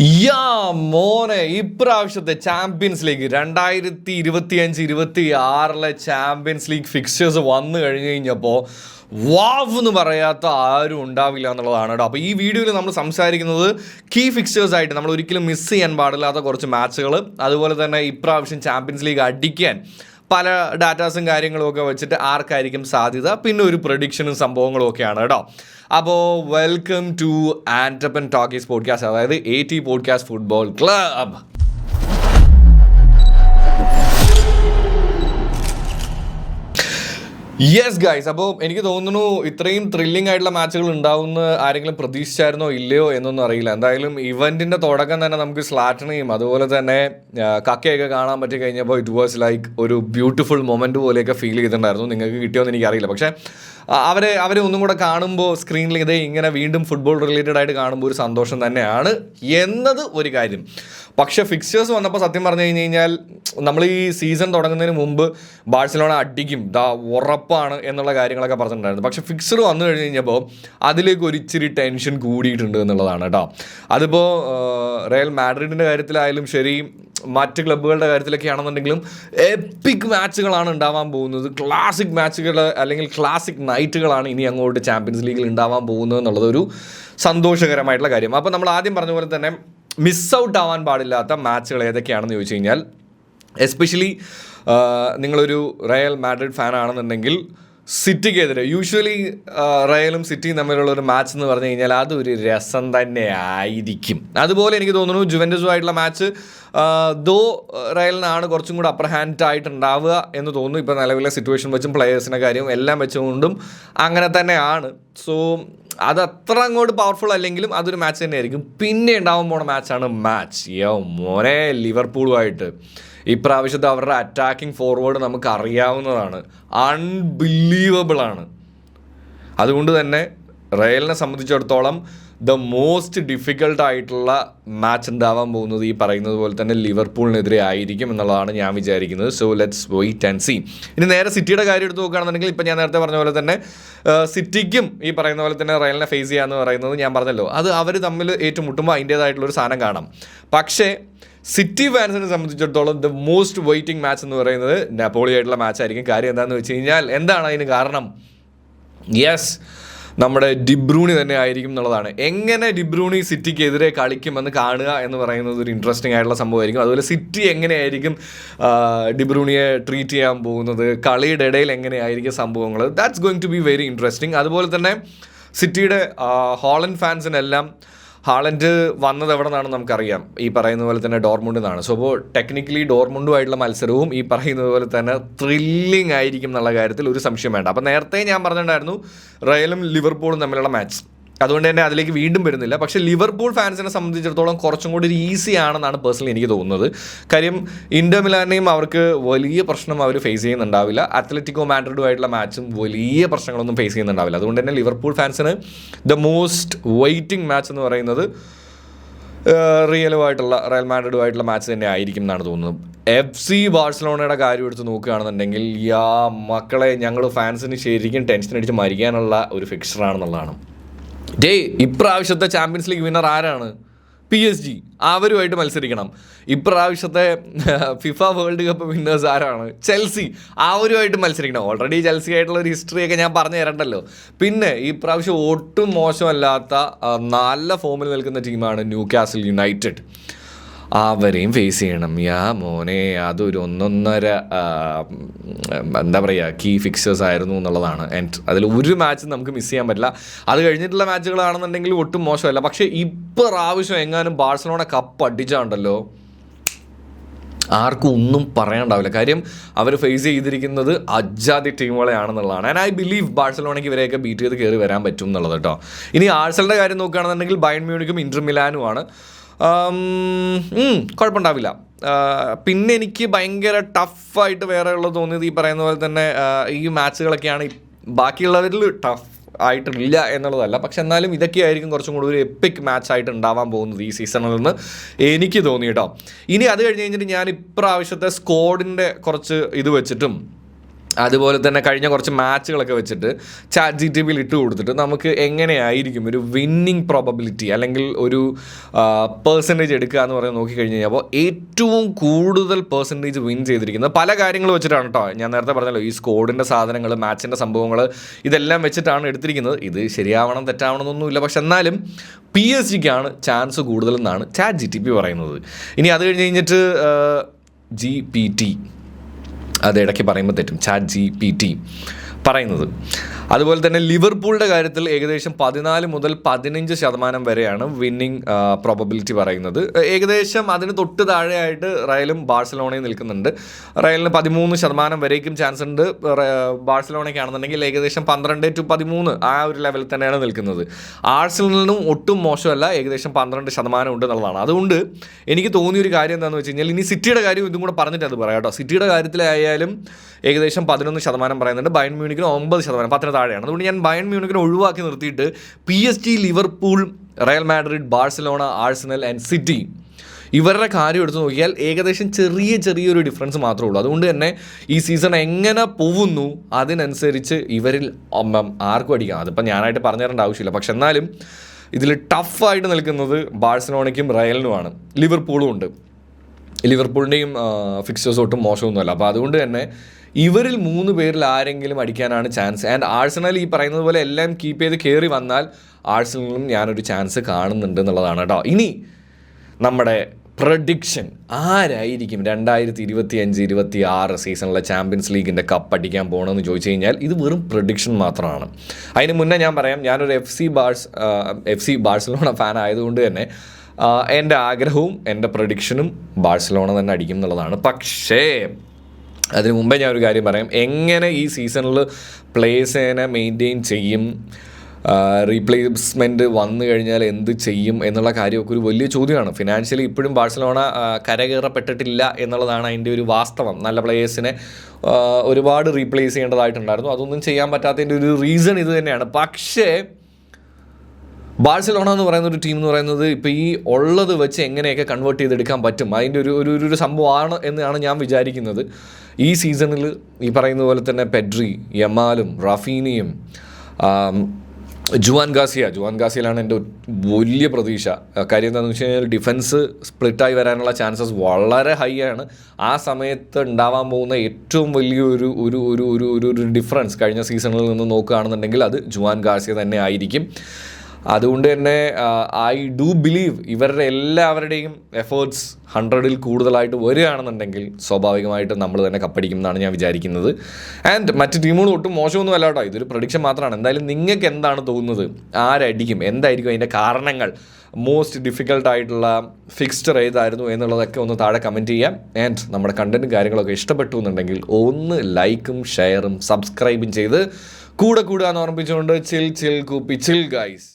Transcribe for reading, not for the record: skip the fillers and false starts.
യാ മോനെ, ഇപ്രാവശ്യത്തെ champions league 2025-26 champions league fixtures വന്നു കഴിഞ്ഞ് കഴിഞ്ഞപ്പോൾ വാവ് എന്ന് പറയാത്ത ആരും ഉണ്ടാവില്ല എന്നുള്ളതാണ് കേട്ടോ. അപ്പോൾ ഈ വീഡിയോയിൽ നമ്മൾ സംസാരിക്കുന്നത് കീ ഫിക്സ്ചേഴ്സ് ആയിട്ട് നമ്മൾ ഒരിക്കലും മിസ് ചെയ്യാൻ പാടില്ലാത്ത കുറച്ച് മാച്ചുകൾ, അതുപോലെ തന്നെ ഇപ്രാവശ്യം ചാമ്പ്യൻസ് ലീഗ് അടിക്കാൻ പല ഡാറ്റാസും കാര്യങ്ങളും ഒക്കെ വെച്ചിട്ട് ആർക്കായിരിക്കും സാധ്യത, പിന്നെ ഒരു പ്രഡിക്ഷനും സംഭവങ്ങളും ഒക്കെയാണ് കേട്ടോ. അപ്പോൾ welcome to Antappan talkies podcast, അതായത് AT podcast football club. Yes guys, അപ്പോൾ എനിക്ക് തോന്നുന്നു ഇത്രയും ത്രില്ലിംഗ് ആയിട്ടുള്ള മാച്ചുകൾ ഉണ്ടാവുമെന്ന് ആരെങ്കിലും പ്രതീക്ഷിച്ചായിരുന്നോ ഇല്ലയോ എന്നൊന്നും അറിയില്ല. എന്തായാലും ഇവൻറ്റിൻ്റെ തുടക്കം തന്നെ നമുക്ക് സ്ലാറ്റനെയും അതുപോലെ തന്നെ കക്കയൊക്കെ കാണാൻ പറ്റി കഴിഞ്ഞപ്പോൾ ഇറ്റ് വാസ് ലൈക്ക് ഒരു ബ്യൂട്ടിഫുൾ മൊമെൻറ്റ് പോലെയൊക്കെ ഫീൽ ചെയ്തിട്ടുണ്ടായിരുന്നു. നിങ്ങൾക്ക് കിട്ടിയോന്ന് എനിക്കറിയില്ല, പക്ഷേ അവരെ ഒന്നും കൂടെ കാണുമ്പോൾ സ്ക്രീനിൽ ഇതേ ഇങ്ങനെ വീണ്ടും ഫുട്ബോൾ റിലേറ്റഡ് ആയിട്ട് കാണുമ്പോൾ ഒരു സന്തോഷം തന്നെയാണ് എന്നത് ഒരു കാര്യം. പക്ഷേ ഫിക്സ്ചേഴ്സ് വന്നപ്പോൾ സത്യം പറഞ്ഞു കഴിഞ്ഞ് കഴിഞ്ഞാൽ നമ്മൾ ഈ സീസൺ തുടങ്ങുന്നതിന് മുമ്പ് ബാഴ്സലോണ അടിക്കും ഉറപ്പാണ് എന്നുള്ള കാര്യങ്ങളൊക്കെ പറഞ്ഞിട്ടുണ്ടായിരുന്നു. പക്ഷേ ഫിക്സർ വന്നു കഴിഞ്ഞ് കഴിഞ്ഞപ്പോൾ അതിലേക്ക് ഒരു ഇച്ചിരി ടെൻഷൻ കൂടിയിട്ടുണ്ട് എന്നുള്ളതാണ് കേട്ടോ. അതിപ്പോൾ റയൽ മാഡ്രിഡിൻ്റെ കാര്യത്തിലായാലും ശരി, മറ്റ് ക്ലബ്ബുകളുടെ കാര്യത്തിലൊക്കെ ആണെന്നുണ്ടെങ്കിലും എപ്പിക് മാച്ചുകളാണ് ഉണ്ടാവാൻ പോകുന്നത്. ക്ലാസിക് മാച്ചുകൾ അല്ലെങ്കിൽ ക്ലാസിക് നൈറ്റുകളാണ് ഇനി അങ്ങോട്ട് ചാമ്പ്യൻസ് ലീഗിൽ ഉണ്ടാവാൻ പോകുന്നത് എന്നുള്ളതൊരു സന്തോഷകരമായിട്ടുള്ള കാര്യം. അപ്പോൾ നമ്മൾ ആദ്യം പറഞ്ഞ പോലെ തന്നെ മിസ് ഔട്ട് ആവാൻ പാടില്ലാത്ത മാച്ചുകൾ ഏതൊക്കെയാണെന്ന് ചോദിച്ചു കഴിഞ്ഞാൽ, എസ്പെഷ്യലി നിങ്ങളൊരു റയൽ മാഡ്രിഡ് ഫാൻ ആണെന്നുണ്ടെങ്കിൽ സിറ്റിക്കെതിരെ യൂഷ്വലി റയലും സിറ്റിയും തമ്മിലുള്ളൊരു മാച്ച് എന്ന് പറഞ്ഞു കഴിഞ്ഞാൽ അതൊരു രസം തന്നെ ആയിരിക്കും. അതുപോലെ എനിക്ക് തോന്നുന്നു ജുവൻറ്റസുമായിട്ടുള്ള മാച്ച് റയലിനാണ് കുറച്ചും കൂടെ അപ്പർ ഹാൻഡ് ആയിട്ടുണ്ടാവുക എന്ന് തോന്നുന്നു. ഇപ്പോൾ നിലവിലെ സിറ്റുവേഷൻ വെച്ചും പ്ലെയേഴ്സിൻ്റെ കാര്യവും എല്ലാം വെച്ചുകൊണ്ടും അങ്ങനെ തന്നെയാണ്. സോ അത് അത്ര അങ്ങോട്ട് പവർഫുൾ അല്ലെങ്കിലും അതൊരു മാച്ച് തന്നെയായിരിക്കും. പിന്നെ ഉണ്ടാവാൻ പോണ മാച്ചാണ് മോനെ ലിവർപൂളുമായിട്ട്. ഇപ്രാവശ്യത്തെ അവരുടെ അറ്റാക്കിംഗ് ഫോർവേഡ് നമുക്ക് അറിയാവുന്നതാണ്, അൺബിലീവബിളാണ്. അതുകൊണ്ട് തന്നെ റയലിനെ സംബന്ധിച്ചിടത്തോളം ദ മോസ്റ്റ് ഡിഫിക്കൽട്ട് ആയിട്ടുള്ള മാച്ച് ഉണ്ടാവാൻ പോകുന്നത് ഈ പറയുന്നത് പോലെ തന്നെ ലിവർപൂളിനെതിരെ ആയിരിക്കും എന്നുള്ളതാണ് ഞാൻ വിചാരിക്കുന്നത്. So let's wait and see. ഇനി നേരെ സിറ്റിയുടെ കാര്യം എടുത്ത് നോക്കുകയാണെന്നുണ്ടെങ്കിൽ ഇപ്പോൾ ഞാൻ നേരത്തെ പറഞ്ഞ പോലെ തന്നെ സിറ്റിക്കും ഈ പറയുന്ന പോലെ തന്നെ റയലിനെ ഫേസ് ചെയ്യാന്ന് പറയുന്നത് ഞാൻ പറഞ്ഞല്ലോ, അത് അവർ തമ്മിൽ ഏറ്റുമുട്ടുമ്പോൾ അതിൻ്റേതായിട്ടുള്ളൊരു സാധനം കാണാം. പക്ഷേ സിറ്റി ഫാൻസിനെ സംബന്ധിച്ചിടത്തോളം ദ മോസ്റ്റ് വെയിറ്റിംഗ് മാച്ച് എന്ന് പറയുന്നത് നാപ്പോളിയായിട്ടുള്ള മാച്ചായിരിക്കും. കാര്യം എന്താണെന്ന് വെച്ച് കഴിഞ്ഞാൽ, എന്താണ് അതിന് കാരണം? യെസ്, നമ്മുടെ ഡിബ്രൂണി തന്നെ ആയിരിക്കും എന്നുള്ളതാണ്. എങ്ങനെ ഡിബ്രൂണി സിറ്റിക്കെതിരെ കളിക്കുമെന്ന് കാണുക എന്ന് പറയുന്നത് ഒരു ഇൻട്രസ്റ്റിംഗ് ആയിട്ടുള്ള സംഭവമായിരിക്കും. അതുപോലെ സിറ്റി എങ്ങനെയായിരിക്കും ഡിബ്രൂണിയെ ട്രീറ്റ് ചെയ്യാൻ പോകുന്നത്, കളിയുടെ ഇടയിൽ എങ്ങനെയായിരിക്കും സംഭവങ്ങൾ, that's going to be very interesting. അതുപോലെ തന്നെ സിറ്റിയുടെ ഹോളണ്ട് ഫാൻസിനെല്ലാം ഹാളൻഡ് വന്നത് എവിടെ നിന്നാണെന്ന് നമുക്കറിയാം, ഈ പറയുന്ന പോലെ തന്നെ ഡോർമുണ്ടിൽ നിന്നാണ്. സോ അപ്പോൾ ടെക്നിക്കലി ഡോർമുണ്ടുമായിട്ടുള്ള മത്സരവും ഈ പറയുന്നത് പോലെ തന്നെ ത്രില്ലിംഗ് ആയിരിക്കും എന്നുള്ള കാര്യത്തിൽ ഒരു സംശയം വേണ്ട. അപ്പോൾ നേരത്തെ ഞാൻ പറഞ്ഞിട്ടുണ്ടായിരുന്നു റയലും ലിവർപൂളും തമ്മിലുള്ള മാച്ച്, അതുകൊണ്ട് തന്നെ അതിലേക്ക് വീണ്ടും വരുന്നില്ല. പക്ഷേ ലിവർപൂൾ ഫാൻസിനെ സംബന്ധിച്ചിടത്തോളം കുറച്ചും കൂടി ഒരു ഈസി ആണെന്നാണ് പേഴ്സണലി എനിക്ക് തോന്നുന്നത്. കാര്യം ഇന്റർ മിലാനെയും അവർക്ക് വലിയ പ്രശ്നം അവർ ഫേസ് ചെയ്യുന്നുണ്ടാവില്ല, അത്ലറ്റിക്കോ മാഡ്രിഡുമായിട്ടുള്ള മാച്ചും വലിയ പ്രശ്നങ്ങളൊന്നും ഫേസ് ചെയ്യുന്നുണ്ടാവില്ല. അതുകൊണ്ട് തന്നെ ലിവർപൂൾ ഫാൻസിന് ദ മോസ്റ്റ് വെയിറ്റിംഗ് മാച്ച് എന്ന് പറയുന്നത് റയൽ മാഡ്രിഡുമായിട്ടുള്ള മാച്ച് തന്നെ ആയിരിക്കും എന്നാണ് തോന്നുന്നത്. FC ബാഴ്സലോണയുടെ കാര്യം എടുത്ത് നോക്കുകയാണെന്നുണ്ടെങ്കിൽ മക്കളെ, ഞങ്ങൾ ഫാൻസിന് ശരിക്കും ടെൻഷൻ അടിച്ച് മരിക്കാനുള്ള ഒരു ഫിക്സറാണെന്നുള്ളതാണ്. ഇപ്രാവശ്യത്തെ ചാമ്പ്യൻസ് ലീഗ് വിന്നർ ആരാണ്? PSG. അവരുമായിട്ട് മത്സരിക്കണം. ഇപ്രാവശ്യത്തെ ഫിഫ വേൾഡ് കപ്പ് വിന്നേഴ്സ് ആരാണ്? ചെൽസി. അവരുമായിട്ട് മത്സരിക്കണം. ഓൾറെഡി ചെൽസി ആയിട്ടുള്ള ഒരു ഹിസ്റ്ററിയൊക്കെ ഞാൻ പറഞ്ഞു തരണ്ടല്ലോ. പിന്നെ ഈ പ്രാവശ്യം ഒട്ടും മോശമല്ലാത്ത നല്ല ഫോമിൽ നിൽക്കുന്ന ടീമാണ് ന്യൂകാസിൽ യുണൈറ്റഡ്. അവരെയും ഫേസ് ചെയ്യണം. മോനെ, അതൊരു ഒന്നൊന്നര എന്താ പറയുക കീ ഫിക്സേഴ്സ് ആയിരുന്നു എന്നുള്ളതാണ്. ആൻഡ് അതിൽ ഒരു മാച്ച് നമുക്ക് മിസ് ചെയ്യാൻ പറ്റില്ല. അത് കഴിഞ്ഞിട്ടുള്ള മാച്ചുകളാണെന്നുണ്ടെങ്കിൽ ഒട്ടും മോശമല്ല. പക്ഷേ ഇപ്രാവശ്യം എങ്ങാനും ബാഴ്സലോണ കപ്പ് അടിച്ചാണ്ടല്ലോ, ആർക്കും ഒന്നും പറയാനുണ്ടാവില്ല. കാര്യം അവർ ഫേസ് ചെയ്തിരിക്കുന്നത് അജാതി ടീമുകളെയാണെന്നുള്ളതാണ്. ആൻഡ് ഐ ബിലീവ് ബാഴ്സലോണയ്ക്ക് ഇവരെയൊക്കെ ബീറ്റ് ചെയ്ത് കയറി വരാൻ പറ്റും എന്നുള്ളത് കേട്ടോ. ഇനി ആഴ്സണലിൻ്റെ കാര്യം നോക്കുകയാണെന്നുണ്ടെങ്കിൽ ബയൺ മ്യൂണിക്കും ഇന്റർ മിലാനുമാണ്. കുഴപ്പമുണ്ടാവില്ല. പിന്നെ എനിക്ക് ഭയങ്കര ടഫായിട്ട് വേറെ ഉള്ളത് തോന്നിയത് ഈ പറയുന്ന പോലെ തന്നെ ഈ മാച്ചുകളൊക്കെയാണ്. ബാക്കിയുള്ളവരിൽ ടഫ് ആയിട്ടില്ല എന്നുള്ളതല്ല, പക്ഷെ എന്നാലും ഇതൊക്കെയായിരിക്കും കുറച്ചും കൂടി ഒരു എപ്പിക് മാച്ചായിട്ട് ഉണ്ടാവാൻ പോകുന്നത് ഈ സീസണിൽ നിന്ന് എനിക്ക് തോന്നി കേട്ടോ. ഇനി അത് കഴിഞ്ഞ് കഴിഞ്ഞിട്ട് ഞാൻ ഇപ്രാവശ്യത്തെ സ്ക്വാഡിൻ്റെ കുറച്ച് ഇത് വെച്ചിട്ടും അതുപോലെ തന്നെ കഴിഞ്ഞ കുറച്ച് മാച്ചുകളൊക്കെ വെച്ചിട്ട് ചാറ്റ് GTPയിൽ ഇട്ട് കൊടുത്തിട്ട് നമുക്ക് എങ്ങനെയായിരിക്കും ഒരു വിന്നിങ് പ്രോബബിലിറ്റി അല്ലെങ്കിൽ ഒരു പെർസെൻറ്റേജ് എടുക്കുക എന്ന് പറയുന്നത് നോക്കിക്കഴിഞ്ഞ് കഴിഞ്ഞപ്പോൾ ഏറ്റവും കൂടുതൽ പെർസെൻറ്റേജ് വിൻ ചെയ്തിരിക്കുന്നത് പല കാര്യങ്ങൾ വെച്ചിട്ടാണ് കേട്ടോ. ഞാൻ നേരത്തെ പറഞ്ഞല്ലോ, ഈ സ്കോഡിൻ്റെ സാധനങ്ങൾ, മാച്ചിൻ്റെ സംഭവങ്ങൾ, ഇതെല്ലാം വെച്ചിട്ടാണ് എടുത്തിരിക്കുന്നത്. ഇത് ശരിയാവണം തെറ്റാവണമെന്നൊന്നുമില്ല, പക്ഷെ എന്നാലും PSG-ക്കാണ് ചാൻസ് കൂടുതലെന്നാണ് ചാറ്റ് GTP പറയുന്നത്. ഇനി അത് കഴിഞ്ഞിട്ട് GPT, അത് ഇടയ്ക്ക് പറയുമ്പോൾ തെറ്റും, ചാറ്റ് GPT പറയുന്നത്. അതുപോലെ തന്നെ ലിവർപൂളിൻ്റെ കാര്യത്തിൽ ഏകദേശം 14 മുതൽ 15% വരെയാണ് വിന്നിങ് പ്രോബബിലിറ്റി പറയുന്നത്. ഏകദേശം അതിന് തൊട്ട് താഴെയായിട്ട് റയലും ബാഴ്സലോണയും നിൽക്കുന്നുണ്ട്. റയലിന് 13% വരേക്കും ചാൻസ് ഉണ്ട്. ബാഴ്സലോണയ്ക്കാണെന്നുണ്ടെങ്കിൽ ഏകദേശം 12 to 13 ആ ഒരു ലെവലിൽ തന്നെയാണ് നിൽക്കുന്നത്. ആഴ്സണലിനും ഒട്ടും മോശമല്ല, ഏകദേശം 12% ഉണ്ട് എന്നുള്ളതാണ്. അതുകൊണ്ട് എനിക്ക് തോന്നിയൊരു കാര്യം എന്താണെന്ന് വെച്ച് കഴിഞ്ഞാൽ, ഇനി സിറ്റിയുടെ കാര്യം ഇതും കൂടെ പറഞ്ഞിട്ട് അത് പറയാം കേട്ടോ. സിറ്റിയുടെ കാര്യത്തിലായാലും ഏകദേശം 11% പറയുന്നുണ്ട്. ബയൺ മ്യൂണിക്കിന് 9%, 10 താഴെയാണ്. അതുകൊണ്ട് ഞാൻ ബയൺ മ്യൂണിക്കിനെ ഒഴിവാക്കി നിർത്തിയിട്ട് PSG, Liverpool, Real Madrid, Barcelona, Arsenal and city, ഇവരുടെ കാര്യം എടുത്ത് നോക്കിയാൽ ഏകദേശം ചെറിയൊരു ഡിഫറൻസ് മാത്രമേ ഉള്ളൂ. അതുകൊണ്ട് തന്നെ ഈ സീസൺ എങ്ങനെ പോകുന്നു അതിനനുസരിച്ച് ഇവരിൽ ആർക്കും അടിക്കാം. അതിപ്പോൾ ഞാനായിട്ട് പറഞ്ഞു തരേണ്ട ആവശ്യമില്ല. പക്ഷെ എന്നാലും ഇതിൽ ടഫായിട്ട് നിൽക്കുന്നത് ബാഴ്സലോണയ്ക്കും റയലിനുമാണ്. ലിവർപൂളും ഉണ്ട്. ലിവർപൂളിൻ്റെയും ഫിക്സേഴ്സ് ഒട്ടും മോശമൊന്നുമല്ല. അപ്പോൾ അതുകൊണ്ട് തന്നെ ഇവരിൽ 3 പേരിൽ ആരെങ്കിലും അടിക്കാനാണ് ചാൻസ്. ആൻഡ് ആഴ്സണൽ ഈ പറയുന്നത് പോലെ എല്ലാം കീപ്പ് ചെയ്ത് കയറി വന്നാൽ ആഴ്സണലിനും ഞാനൊരു ചാൻസ് കാണുന്നുണ്ട് എന്നുള്ളതാണ് കേട്ടോ. ഇനി നമ്മുടെ പ്രഡിക്ഷൻ ആരായിരിക്കും 2025-26 സീസണിലെ ചാമ്പ്യൻസ് ലീഗിൻ്റെ കപ്പ് അടിക്കാൻ പോകണമെന്ന് ചോദിച്ചു കഴിഞ്ഞാൽ ഇത് വെറും പ്രഡിക്ഷൻ മാത്രമാണ്. അതിന് മുന്നേ ഞാൻ പറയാം, ഞാനൊരു FC ബാഴ്സലോണ ഫാൻ ആയതുകൊണ്ട് തന്നെ എൻ്റെ ആഗ്രഹവും എൻ്റെ പ്രഡിക്ഷനും ബാഴ്സലോണ തന്നെ അടിക്കും എന്നുള്ളതാണ്. പക്ഷേ അതിന് മുമ്പേ ഞാനൊരു കാര്യം പറയാം, എങ്ങനെ ഈ സീസണിൽ പ്ലേയേഴ്സിനെ മെയിൻറ്റെയിൻ ചെയ്യും, റീപ്ലേസ്മെൻറ്റ് വന്നു കഴിഞ്ഞാൽ എന്ത് ചെയ്യും എന്നുള്ള കാര്യമൊക്കെ ഒരു വലിയ ചോദ്യമാണ്. ഫിനാൻഷ്യലി ഇപ്പോഴും ബാഴ്സലോണ കരകയറപ്പെട്ടിട്ടില്ല എന്നുള്ളതാണ് അതിൻ്റെ ഒരു വാസ്തവം. നല്ല പ്ലേയേഴ്സിനെ ഒരുപാട് റീപ്ലേസ് ചെയ്യേണ്ടതായിട്ടുണ്ടായിരുന്നു. അതൊന്നും ചെയ്യാൻ പറ്റാത്തതിൻ്റെ ഒരു റീസൺ ഇത് തന്നെയാണ്. പക്ഷേ ബാഴ്സലോണ എന്ന് പറയുന്ന ഒരു ടീം എന്ന് പറയുന്നത് ഇപ്പോൾ ഈ ഉള്ളത് വെച്ച് എങ്ങനെയൊക്കെ കൺവേർട്ട് ചെയ്തെടുക്കാൻ പറ്റും, അതിൻ്റെ ഒരു സംഭവമാണ് എന്നാണ് ഞാൻ വിചാരിക്കുന്നത്. ഈ സീസണിൽ ഈ പറയുന്ന പോലെ തന്നെ പെഡ്രി, യമാലും, റാഫീനിയും, ജുവാൻ ഗാസിയിലാണ് എൻ്റെ വലിയ പ്രതീക്ഷ. കാര്യം എന്താണെന്ന് വെച്ച് കഴിഞ്ഞാൽ ഡിഫൻസ് സ്പ്ലിറ്റായി വരാനുള്ള ചാൻസസ് വളരെ ഹൈ ആണ്. ആ സമയത്ത് ഉണ്ടാവാൻ പോകുന്ന ഏറ്റവും വലിയൊരു ഒരു ഒരു ഒരു ഒരു ഡിഫറൻസ് കഴിഞ്ഞ സീസണിൽ നിന്ന് നോക്കുകയാണെന്നുണ്ടെങ്കിൽ അത് ജുവാൻ ഗാസിയ തന്നെ ആയിരിക്കും. അതുകൊണ്ട് തന്നെ ഐ ഡു ബിലീവ് ഇവരുടെ എല്ലാവരുടെയും എഫേർട്സ് 100-ൽ കൂടുതലായിട്ട് വരികയാണെന്നുണ്ടെങ്കിൽ സ്വാഭാവികമായിട്ടും നമ്മൾ തന്നെ കപ്പടിക്കും എന്നാണ് ഞാൻ വിചാരിക്കുന്നത്. ആൻഡ് മറ്റ് ടീമുകൾ ഒട്ടും മോശമൊന്നും അല്ല കേട്ടോ, ഇതൊരു പ്രഡിക്ഷൻ മാത്രമാണ്. എന്തായാലും നിങ്ങൾക്ക് എന്താണ് തോന്നുന്നത്, ആരടിക്കും, എന്തായിരിക്കും അതിൻ്റെ കാരണങ്ങൾ, മോസ്റ്റ് ഡിഫിക്കൽട്ടായിട്ടുള്ള ഫിക്സ്ചർ ഏതായിരുന്നു എന്നുള്ളതൊക്കെ ഒന്ന് താഴെ കമൻറ്റ് ചെയ്യാം. ആൻഡ് നമ്മുടെ കണ്ടൻറ്റും കാര്യങ്ങളൊക്കെ ഇഷ്ടപ്പെട്ടു എന്നുണ്ടെങ്കിൽ ഒന്ന് ലൈക്കും ഷെയറും സബ്സ്ക്രൈബും ചെയ്ത് കൂടെ എന്ന് ഓർമ്മിച്ചുകൊണ്ട് ചിൽ കൂപ്പി ചിൽ ഗൈസ്.